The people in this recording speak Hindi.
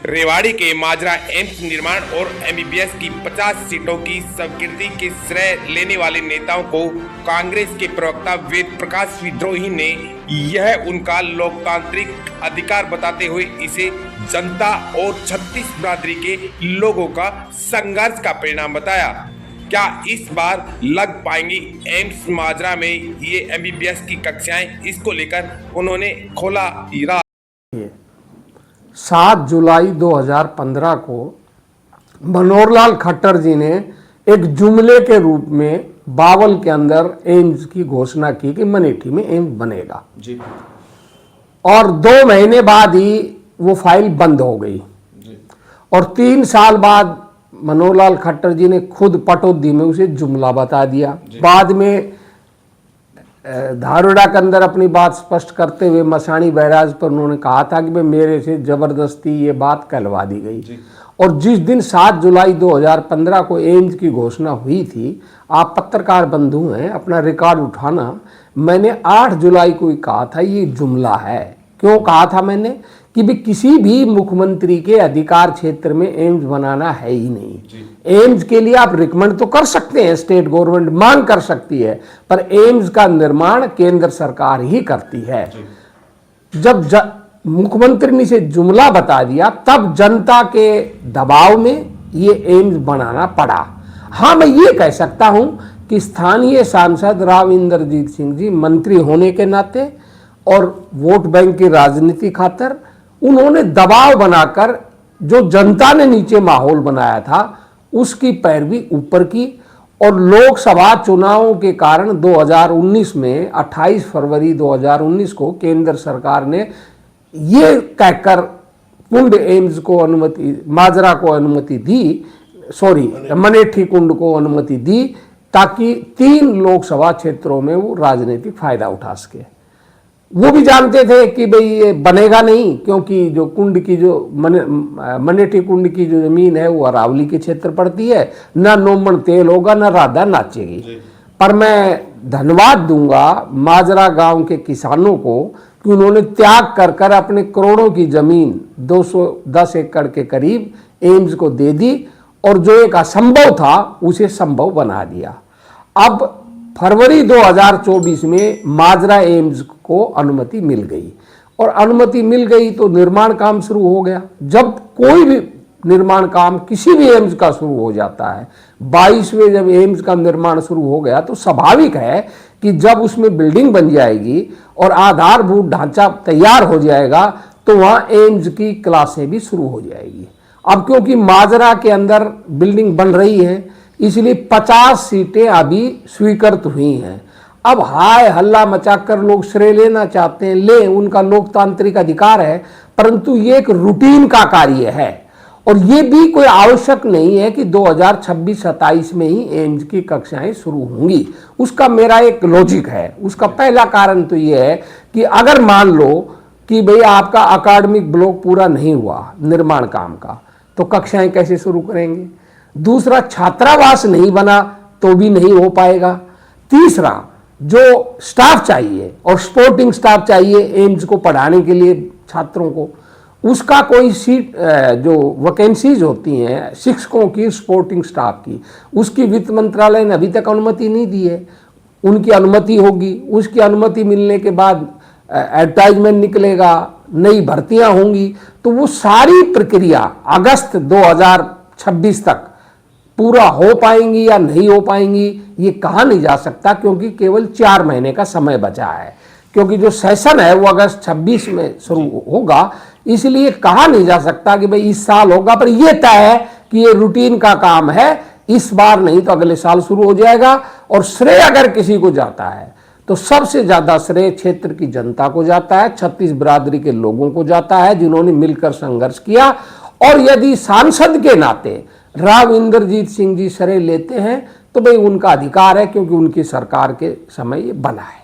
रेवाड़ी के माजरा एम्स निर्माण और एमबीबीएस की 50 सीटों की स्वीकृति के श्रेय लेने वाले नेताओं को कांग्रेस के प्रवक्ता वेद प्रकाश विद्रोही ने यह उनका लोकतांत्रिक अधिकार बताते हुए इसे जनता और 36 बिरादरी के लोगों का संघर्ष का परिणाम बताया। क्या इस बार लग पाएंगी एम्स माजरा में ये एमबीबीएस की कक्षाएं, इसको लेकर उन्होंने खोला राज। 7 जुलाई 2015 को मनोहरलाल खट्टर जी ने एक जुमले के रूप में बावल के अंदर एम्स की घोषणा की कि मनेठी में एम्स बनेगा जी। और 2 महीने बाद ही वो फाइल बंद हो गई जी। और 3 साल बाद मनोहरलाल खट्टर जी ने खुद पटौदी में उसे जुमला बता दिया। बाद में धारूड़ा के अंदर अपनी बात स्पष्ट करते हुए मसाणी बैराज पर उन्होंने कहा था कि भाई मेरे से जबरदस्ती ये बात कहलवा दी गई। और जिस दिन 7 जुलाई 2015 को एम्स की घोषणा हुई थी, आप पत्रकार बंधु हैं, अपना रिकॉर्ड उठाना, मैंने 8 जुलाई को ही कहा था ये जुमला है। क्यों कहा था मैंने कि भी किसी भी मुख्यमंत्री के अधिकार क्षेत्र में एम्स बनाना है ही नहीं। एम्स के लिए आप रिकमेंड तो कर सकते हैं, स्टेट गवर्नमेंट मांग कर सकती है, पर एम्स का निर्माण केंद्र सरकार ही करती है। जब मुख्यमंत्री ने इसे जुमला बता दिया, तब जनता के दबाव में ये एम्स बनाना पड़ा। हाँ, मैं ये कह सकता हूं कि स्थानीय सांसद राव इंद्रजीत सिंह जी मंत्री होने के नाते और वोट बैंक की राजनीति खातर उन्होंने दबाव बनाकर जो जनता ने नीचे माहौल बनाया था उसकी पैरवी ऊपर की। और लोकसभा चुनावों के कारण 2019 में 28 फरवरी 2019 को केंद्र सरकार ने ये कहकर कुंड एम्स को अनुमति, माजरा को अनुमति दी, मनेठी कुंड को अनुमति दी, ताकि 3 लोकसभा क्षेत्रों में वो राजनीतिक फायदा उठा सके। वो भी जानते थे कि भाई ये बनेगा नहीं, क्योंकि जो कुंड की जो मनेठी कुंड की जो जमीन है वो अरावली के क्षेत्र पड़ती है, ना नोमन तेल होगा, ना राधा नाचेगी। पर मैं धन्यवाद दूंगा माजरा गांव के किसानों को कि उन्होंने त्याग कर कर अपने करोड़ों की जमीन 210 एकड़ के करीब एम्स को दे दी और जो एक असंभव था उसे संभव बना दिया। अब फरवरी 2024 में माजरा एम्स को अनुमति मिल गई और अनुमति मिल गई तो निर्माण काम शुरू हो गया। जब कोई भी निर्माण काम किसी भी एम्स का शुरू हो जाता है, 22वें जब एम्स का निर्माण शुरू हो गया तो स्वाभाविक है कि जब उसमें बिल्डिंग बन जाएगी और आधारभूत ढांचा तैयार हो जाएगा तो वहाँ एम्स की क्लासें भी शुरू हो जाएगी। अब क्योंकि माजरा के अंदर बिल्डिंग बन रही है, इसलिए 50 सीटें अभी स्वीकृत हुई हैं। अब हाय हल्ला मचाकर लोग श्रेय लेना चाहते हैं, ले, उनका लोकतांत्रिक अधिकार है, परंतु ये एक रूटीन का कार्य है और ये भी कोई आवश्यक नहीं है कि 2026-27 में ही एम्स की कक्षाएं शुरू होंगी। उसका मेरा एक लॉजिक है। उसका पहला कारण तो ये है कि अगर मान लो कि भाई आपका अकादमिक ब्लॉक पूरा नहीं हुआ निर्माण काम का, तो कक्षाएं कैसे शुरू करेंगे? दूसरा, छात्रावास नहीं बना तो भी नहीं हो पाएगा। तीसरा, जो स्टाफ चाहिए और स्पोर्टिंग स्टाफ चाहिए एम्स को पढ़ाने के लिए छात्रों को, उसका कोई सीट जो वैकेंसीज होती हैं शिक्षकों की, स्पोर्टिंग स्टाफ की, उसकी वित्त मंत्रालय ने अभी तक अनुमति नहीं दी है। उनकी अनुमति होगी, उसकी अनुमति मिलने के बाद एडवर्टाइजमेंट निकलेगा, नई भर्तियां होंगी, तो वो सारी प्रक्रिया अगस्त 2026 तक पूरा हो पाएंगी या नहीं हो पाएंगी ये कहा नहीं जा सकता, क्योंकि केवल 4 महीने का समय बचा है। क्योंकि जो सेशन है वो अगस्त 26 में शुरू होगा, इसलिए कहा नहीं जा सकता कि भाई इस साल होगा। पर यह तय है कि ये रूटीन का काम है, इस बार नहीं तो अगले साल शुरू हो जाएगा। और श्रेय अगर किसी को जाता है तो सबसे ज्यादा श्रेय क्षेत्र की जनता को जाता है, 36 बिरादरी के लोगों को जाता है जिन्होंने मिलकर संघर्ष किया। और यदि सांसद के नाते राव इंद्रजीत सिंह जी श्रेय लेते हैं तो भाई उनका अधिकार है, क्योंकि उनकी सरकार के समय ये बना है।